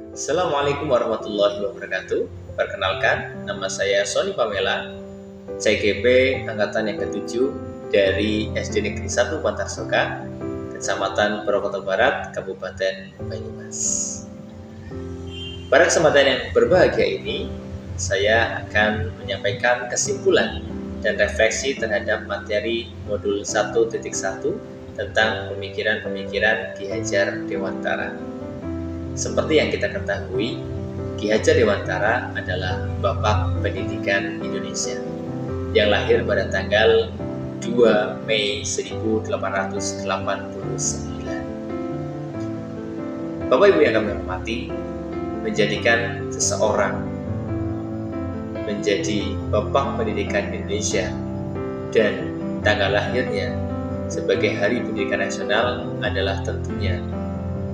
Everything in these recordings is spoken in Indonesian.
Assalamualaikum warahmatullahi wabarakatuh. Perkenalkan, nama saya Sony Pamela, CGP Angkatan yang ke-7 dari SD Negeri 1 Pantarsoka, Kecamatan Purwokerto Barat, Kabupaten Banyumas. Pada kesempatan yang berbahagia ini, saya akan menyampaikan kesimpulan dan refleksi terhadap materi modul 1.1 tentang pemikiran-pemikiran Ki Hajar Dewantara. Seperti yang kita ketahui, Ki Hajar Dewantara adalah Bapak Pendidikan Indonesia yang lahir pada tanggal 2 Mei 1889. Bapak Ibu yang kami hormati, menjadikan seseorang menjadi Bapak Pendidikan Indonesia dan tanggal lahirnya sebagai Hari Pendidikan Nasional adalah tentunya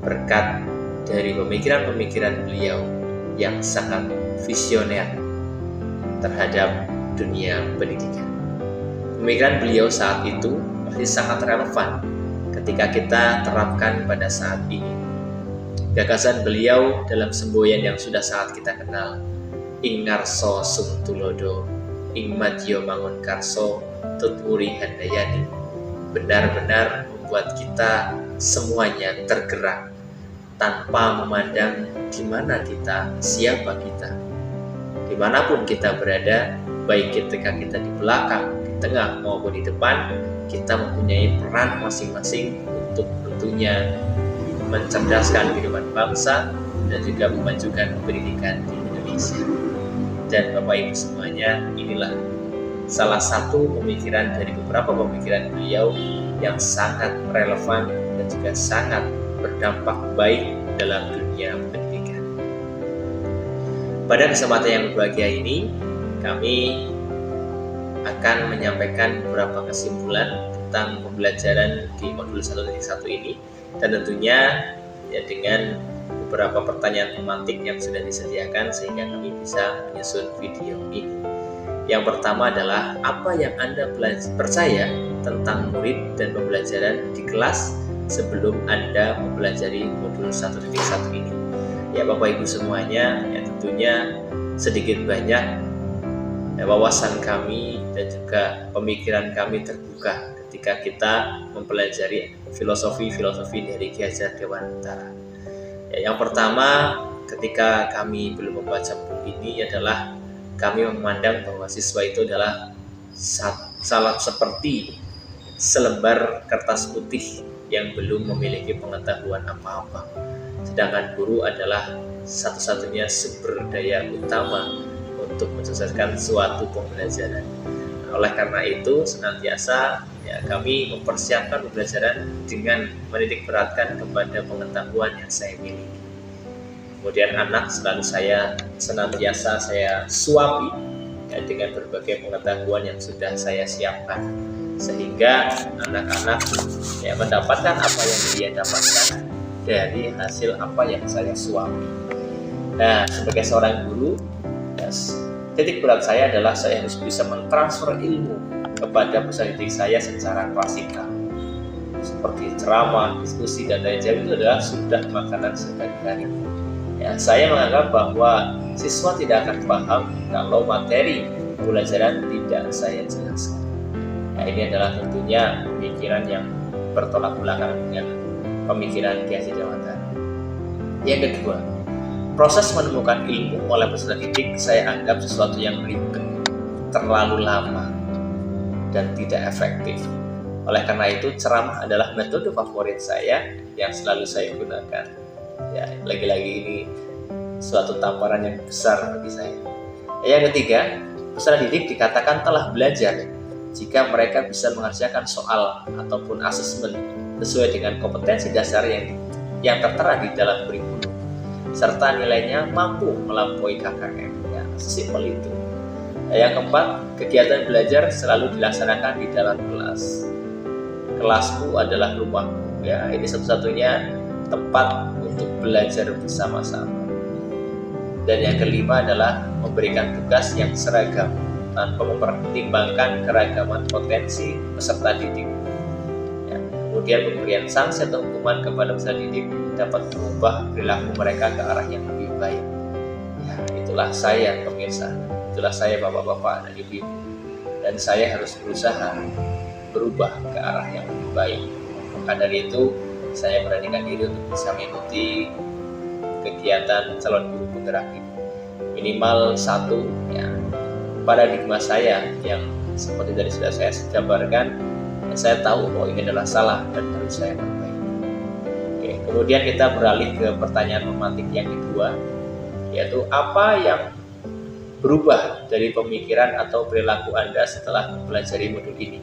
berkat dari pemikiran-pemikiran beliau yang sangat visioner terhadap dunia pendidikan. Pemikiran beliau saat itu masih sangat relevan ketika kita terapkan pada saat ini. Gagasan beliau dalam semboyan yang sudah sangat kita kenal, ing ngarso sung tulodo, ing madya mangun karso, tuturi handayani, benar-benar membuat kita semuanya tergerak tanpa memandang di mana kita, siapa kita. Dimanapun kita berada, baik ketika kita di belakang, di tengah maupun di depan, kita mempunyai peran masing-masing untuk tentunya mencerdaskan kehidupan bangsa dan juga memajukan pendidikan di Indonesia. Dan Bapak Ibu semuanya, inilah salah satu pemikiran dari beberapa pemikiran beliau yang sangat relevan dan juga sangat berdampak baik dalam dunia pendidikan. Pada kesempatan yang berbahagia ini, kami akan menyampaikan beberapa kesimpulan tentang pembelajaran di modul 1.1 ini, dan tentunya ya dengan beberapa pertanyaan tematik yang sudah disediakan sehingga kami bisa menyusun video ini. Yang pertama adalah apa yang Anda percaya tentang murid dan pembelajaran di kelas sebelum Anda mempelajari modul 1.1 ini. Ya Bapak Ibu semuanya, ya tentunya sedikit banyak wawasan kami dan juga pemikiran kami terbuka ketika kita mempelajari filosofi dari Ki Hajar Dewantara. Ya, yang pertama, ketika kami belum membaca buku ini adalah kami memandang bahwa siswa itu adalah salah seperti selembar kertas putih yang belum memiliki pengetahuan apa-apa. Sedangkan guru adalah satu-satunya sumber daya utama untuk mensukseskan suatu pembelajaran. Oleh karena itu, senantiasa kami mempersiapkan pembelajaran dengan menitik beratkan kepada pengetahuan yang saya miliki. Kemudian anak selalu senantiasa saya suapi dengan berbagai pengetahuan yang sudah saya siapkan, sehingga anak-anak mendapatkan apa yang dia dapatkan dari hasil apa yang saya suapi. Nah, sebagai seorang guru, titik berat saya adalah saya harus bisa mentransfer ilmu kepada peserta didik saya secara klasikal, seperti ceramah, diskusi, dan lain sebagainya. Itu adalah sudah makanan sehari-hari. Ya, saya menganggap bahwa siswa tidak akan paham kalau materi pembelajaran tidak saya jelaskan. Nah, ini adalah tentunya pemikiran yang bertolak belakang dengan pemikiran Ki Hajar Dewantara. Yang kedua, proses menemukan ilmu oleh peserta didik saya anggap sesuatu yang ribet, terlalu lama, dan tidak efektif. Oleh karena itu, ceramah adalah metode favorit saya yang selalu saya gunakan. Ya, lagi-lagi ini suatu tamparan yang besar bagi saya. Yang ketiga, peserta didik dikatakan telah belajar jika mereka bisa mengerjakan soal ataupun asesmen sesuai dengan kompetensi dasar yang tertera di dalam kurikulum, serta nilainya mampu melampaui KKM. Ya, sesimpel itu. Yang keempat, kegiatan belajar selalu dilaksanakan di dalam kelas. Kelasku adalah rumahku. Ya, ini satu-satunya tempat untuk belajar bersama-sama. Dan yang kelima adalah memberikan tugas yang seragam tanpa mempertimbangkan keragaman potensi peserta didik. Ya, kemudian pemberian sanksi atau hukuman kepada peserta didik dapat mengubah perilaku mereka ke arah yang lebih baik. Ya, itulah saya pemirsa, itulah saya bapak-bapak dan ibu-ibu, dan saya harus berusaha berubah ke arah yang lebih baik. Maka dari itu saya beranikan diri untuk bisa mengikuti kegiatan calon guru penggerak ini. Minimal satu ya, paradigma saya yang seperti tadi sudah saya jabarkan, saya tahu bahwa ini adalah salah dan harus saya perbaiki. Oke, kemudian kita beralih ke pertanyaan normatif yang kedua, yaitu apa yang berubah dari pemikiran atau perilaku Anda setelah mempelajari modul ini.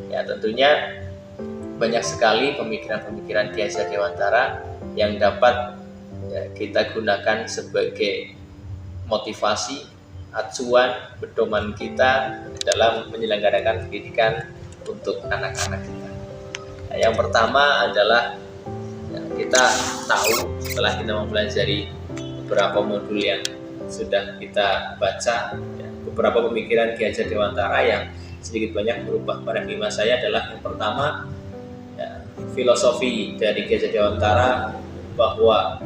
Ya, tentunya banyak sekali pemikiran-pemikiran Ki Hajar Dewantara yang dapat ya, kita gunakan sebagai motivasi, acuan, pedoman kita dalam menyelenggarakan pendidikan untuk anak-anak kita. Nah, yang pertama adalah ya, kita tahu setelah kita mempelajari beberapa modul yang sudah kita baca, ya, beberapa pemikiran Ki Hajar Dewantara yang sedikit banyak berubah paradigma saya adalah yang pertama ya, filosofi dari Ki Hajar Dewantara bahwa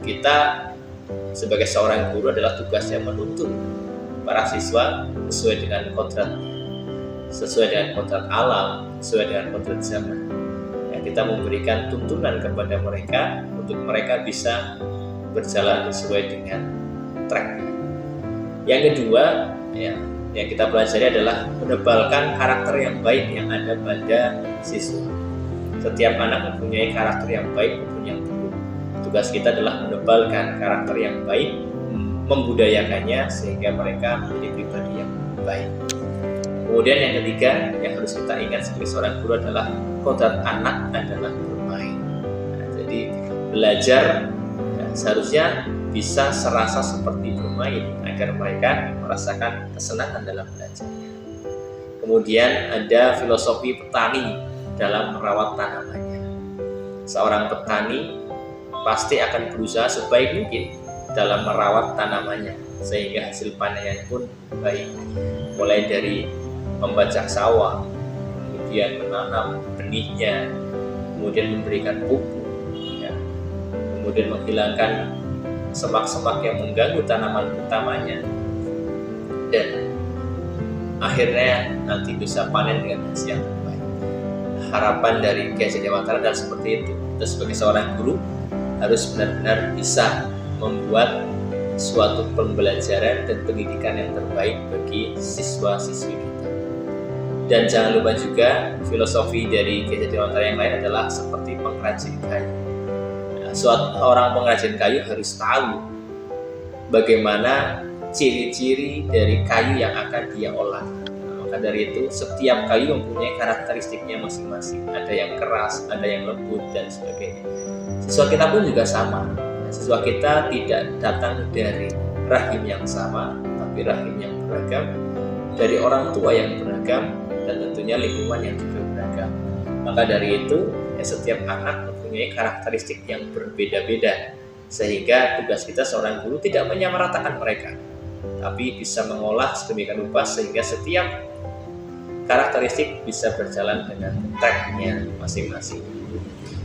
kita sebagai seorang guru adalah tugasnya menuntun para siswa sesuai dengan kodrat alam, sesuai dengan kodrat zaman. Ya, kita memberikan tuntunan kepada mereka untuk mereka bisa berjalan sesuai dengan track. Yang kedua, ya, yang kita pelajari adalah menebalkan karakter yang baik yang ada pada siswa. Setiap anak mempunyai karakter yang baik maupun yang buruk. Tugas kita adalah menebalkan karakter yang baik, membudayakannya sehingga mereka menjadi pribadi yang baik. Kemudian yang ketiga yang harus kita ingat sebagai seorang guru adalah kodrat anak adalah bermain. Nah, jadi belajar ya, seharusnya bisa serasa seperti bermain agar mereka merasakan kesenangan dalam belajarnya. Kemudian ada filosofi petani dalam merawat tanamannya. Seorang petani pasti akan berusaha sebaik mungkin dalam merawat tanamannya sehingga hasil panennya pun baik. Mulai dari membajak sawah, kemudian menanam benihnya, kemudian memberikan pupuk, ya, kemudian menghilangkan semak-semak yang mengganggu tanaman utamanya, dan akhirnya nanti bisa panen dengan hasil yang terbaik. Harapan dari Ki Hajar Dewantara adalah seperti itu. Kita sebagai seorang guru harus benar-benar bisa membuat suatu pembelajaran dan pendidikan yang terbaik bagi siswa-siswi kita. Dan jangan lupa juga filosofi dari Ki Hajar Dewantara yang lain adalah seperti pengrajin kayu. Suatu orang pengrajin kayu harus tahu bagaimana ciri-ciri dari kayu yang akan dia olah. Maka dari itu setiap kayu mempunyai karakteristiknya masing-masing. Ada yang keras, ada yang lembut dan sebagainya. Siswa kita pun juga sama. Siswa kita tidak datang dari rahim yang sama, tapi rahim yang beragam, dari orang tua yang beragam, dan tentunya lingkungan yang juga beragam. Maka dari itu ya, setiap anak mempunyai karakteristik yang berbeda-beda, sehingga tugas kita seorang guru tidak menyamaratakan mereka, tapi bisa mengolah sedemikian rupa sehingga setiap karakteristik bisa berjalan dengan tracknya masing-masing.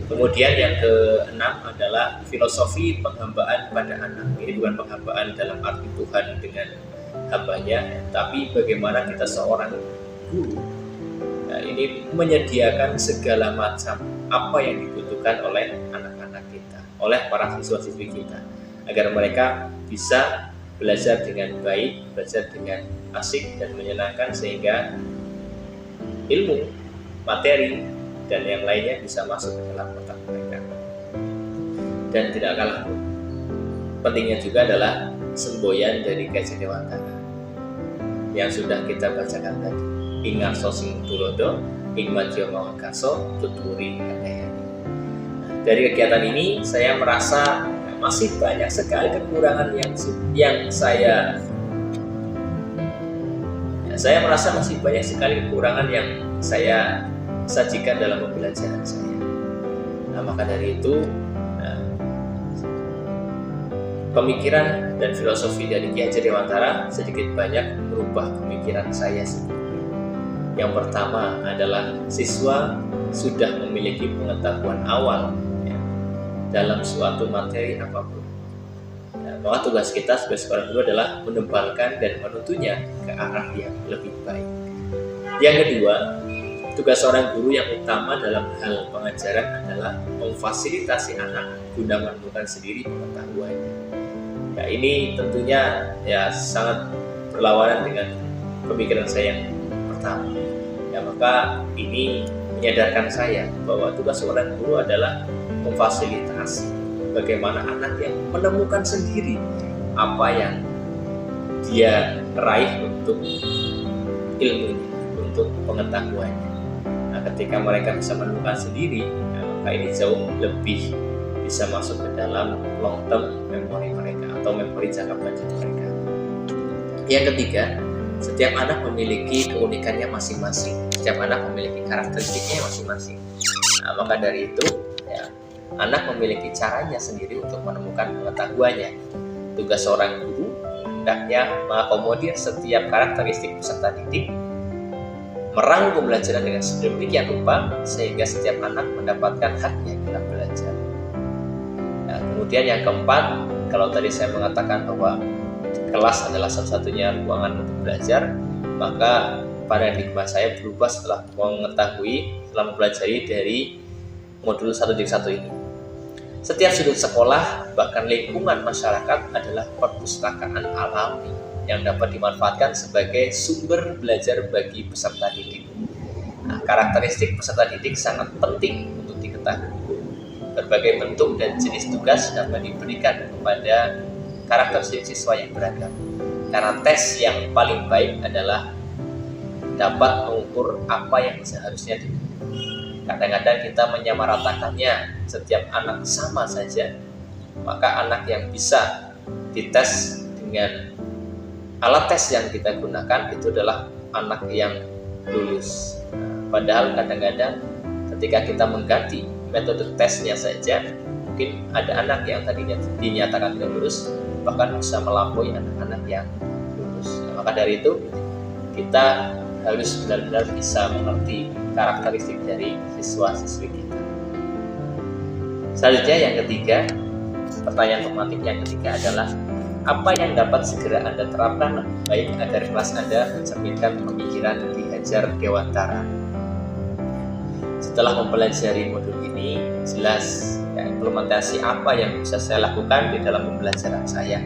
Kemudian yang keenam adalah filosofi penghambaan pada anak. Ini bukan penghambaan dalam arti Tuhan dengan hambanya, tapi bagaimana kita seorang guru nah, ini menyediakan segala macam apa yang dibutuhkan oleh anak-anak kita, oleh para siswa-siswi kita, agar mereka bisa belajar dengan baik, belajar dengan asik dan menyenangkan, sehingga ilmu, materi, dan yang lainnya bisa masuk ke dalam otak mereka. Dan tidak kalah pentingnya juga adalah semboyan dari Ki Hajar Dewantara yang sudah kita bacakan tadi. Ingat sosing tulodo, ingmadyo mawakaso, tuturi kadayani. Dari kegiatan ini saya merasa masih banyak sekali kekurangan yang saya merasa masih banyak sekali kekurangan yang saya sajikan dalam pembelajaran saya. Nah, maka dari itu pemikiran dan filosofi dari Ki Hajar Dewantara sedikit banyak merubah pemikiran saya sendiri. Yang pertama adalah siswa sudah memiliki pengetahuan awal, ya, dalam suatu materi apapun. Maka tugas kita sebagai seorang guru adalah menebalkan dan menuntunnya ke arah yang lebih baik. Yang kedua, tugas seorang guru yang utama dalam hal pengajaran adalah memfasilitasi anak guna menemukan sendiri pengetahuannya. Ini tentunya sangat berlawanan dengan pemikiran saya yang pertama. Maka ini menyadarkan saya bahwa tugas seorang guru adalah memfasilitasi bagaimana anak yang menemukan sendiri apa yang dia raih untuk ilmunya, untuk pengetahuannya. Ketika mereka bisa menemukan sendiri, maka ini jauh lebih bisa masuk ke dalam long term memory mereka atau memori jangka panjang mereka. Yang ketiga, setiap anak memiliki keunikannya masing-masing. Setiap anak memiliki karakteristiknya masing-masing. Maka dari itu, anak memiliki caranya sendiri untuk menemukan pengetahuannya. Tugas seorang guru hendaknya mengakomodir setiap karakteristik peserta didik, meramu pembelajaran dengan sedemikian rupa sehingga setiap anak mendapatkan haknya dalam belajar. Kemudian yang keempat, kalau tadi saya mengatakan bahwa kelas adalah satu-satunya ruangan untuk belajar, maka paradigma saya berubah setelah mempelajari dari modul 1.1 ini. Setiap sudut sekolah, bahkan lingkungan masyarakat adalah perpustakaan alami yang dapat dimanfaatkan sebagai sumber belajar bagi peserta didik. Karakteristik peserta didik sangat penting untuk diketahui. Berbagai bentuk dan jenis tugas dapat diberikan kepada karakteristik siswa yang beragam. Karena tes yang paling baik adalah dapat mengukur apa yang seharusnya dilakukan. Kadang-kadang kita menyamaratakannya, setiap anak sama saja, maka anak yang bisa dites dengan alat tes yang kita gunakan itu adalah anak yang lulus. Padahal kadang-kadang ketika kita mengganti metode tesnya saja, mungkin ada anak yang tadinya dinyatakan tidak lulus, bahkan bisa melampaui anak-anak yang lulus. Maka dari itu, kita harus benar-benar bisa mengerti karakteristik dari siswa-siswi kita. Selanjutnya yang ketiga, pertanyaan formatif yang ketiga adalah apa yang dapat segera Anda terapkan lebih baik agar kelas Anda mencerminkan pemikiran Ki Hajar Dewantara. Setelah mempelajari modul ini, jelas implementasi apa yang bisa saya lakukan di dalam pembelajaran saya.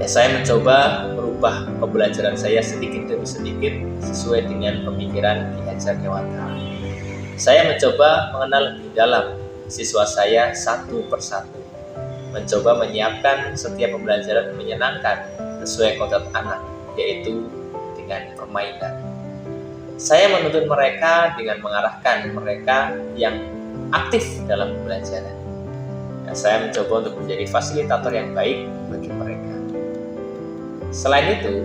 Saya mencoba merubah pembelajaran saya sedikit demi sedikit sesuai dengan pemikiran Ki Hajar Dewantara. Saya mencoba mengenal lebih dalam siswa saya satu persatu, mencoba menyiapkan setiap pembelajaran menyenangkan sesuai kodrat anak, yaitu dengan permainan. Saya menuntut mereka dengan mengarahkan mereka yang aktif dalam pembelajaran. Saya mencoba untuk menjadi fasilitator yang baik bagi mereka. Selain itu,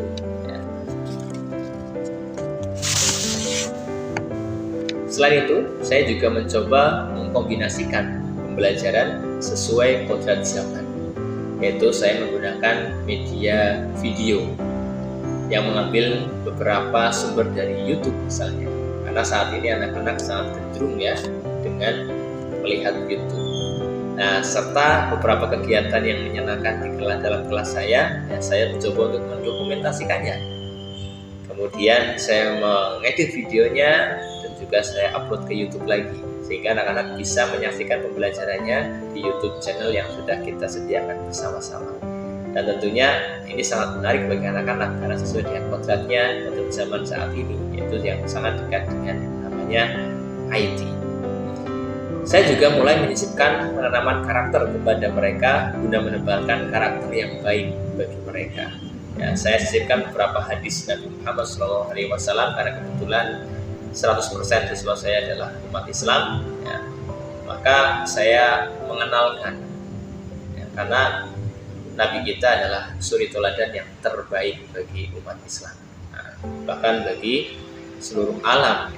saya juga mencoba mengkombinasikan pembelajaran sesuai kodrat zaman, yaitu saya menggunakan media video yang mengambil beberapa sumber dari YouTube misalnya, karena saat ini anak-anak sangat cenderung dengan melihat YouTube. Serta beberapa kegiatan yang menyenangkan dalam kelas saya mencoba untuk mendokumentasikannya. Kemudian saya mengedit videonya dan juga saya upload ke YouTube lagi, sehingga anak-anak bisa menyaksikan pembelajarannya di YouTube channel yang sudah kita sediakan bersama-sama. Dan tentunya ini sangat menarik bagi anak-anak karena sesuai dengan kodratnya untuk zaman saat ini, yaitu yang sangat dekat dengan yang namanya IT. Saya juga mulai menyisipkan penanaman karakter kepada mereka guna menebalkan karakter yang baik bagi mereka. Saya sisipkan beberapa hadis Nabi Muhammad SAW karena kebetulan 100% siswa saya adalah umat Islam. Maka saya mengenalkan, karena Nabi kita adalah suri teladan yang terbaik bagi umat Islam, bahkan bagi seluruh alam.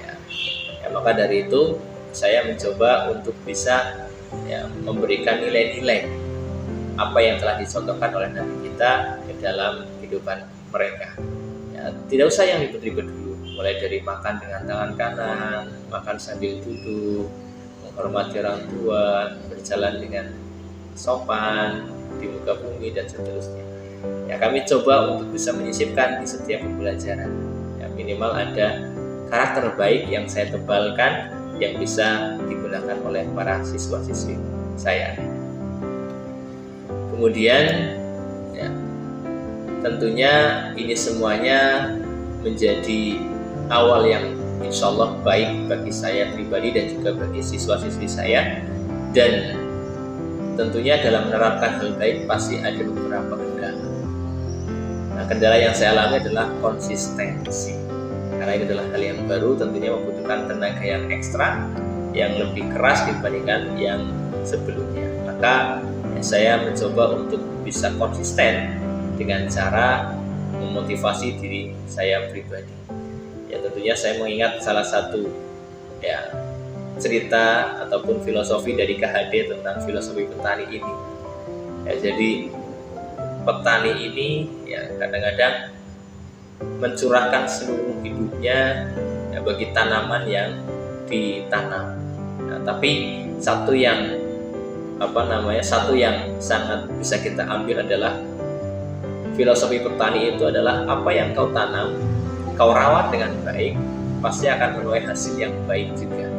Maka dari itu saya mencoba untuk bisa memberikan nilai-nilai apa yang telah dicontohkan oleh Nabi kita ke dalam kehidupan mereka. Tidak usah yang ribet-ribet dulu, mulai dari makan dengan tangan kanan, makan sambil duduk, menghormati orang tua, berjalan dengan sopan di muka bumi dan seterusnya. Ya, kami coba untuk bisa menyisipkan di setiap pembelajaran. Ya, minimal ada karakter baik yang saya tebalkan yang bisa digunakan oleh para siswa-siswi saya. Kemudian ya, tentunya ini semuanya menjadi awal yang insya Allah baik bagi saya pribadi dan juga bagi siswa-siswi saya. Dan tentunya dalam menerapkan hal baik pasti ada beberapa kendala. Nah, kendala yang saya alami adalah konsistensi. Karena ini adalah hal yang baru, tentunya membutuhkan tenaga yang ekstra, yang lebih keras dibandingkan yang sebelumnya. Maka ya, saya mencoba untuk bisa konsisten dengan cara memotivasi diri saya pribadi. Ya, tentunya saya mengingat salah satu ya cerita ataupun filosofi dari KHD tentang filosofi petani ini. Ya, jadi petani ini ya kadang-kadang mencurahkan seluruh hidupnya ya, bagi tanaman yang ditanam. Nah, tapi satu yang sangat bisa kita ambil adalah filosofi petani itu adalah apa yang kau tanam, kau rawat dengan baik, pasti akan menuai hasil yang baik juga.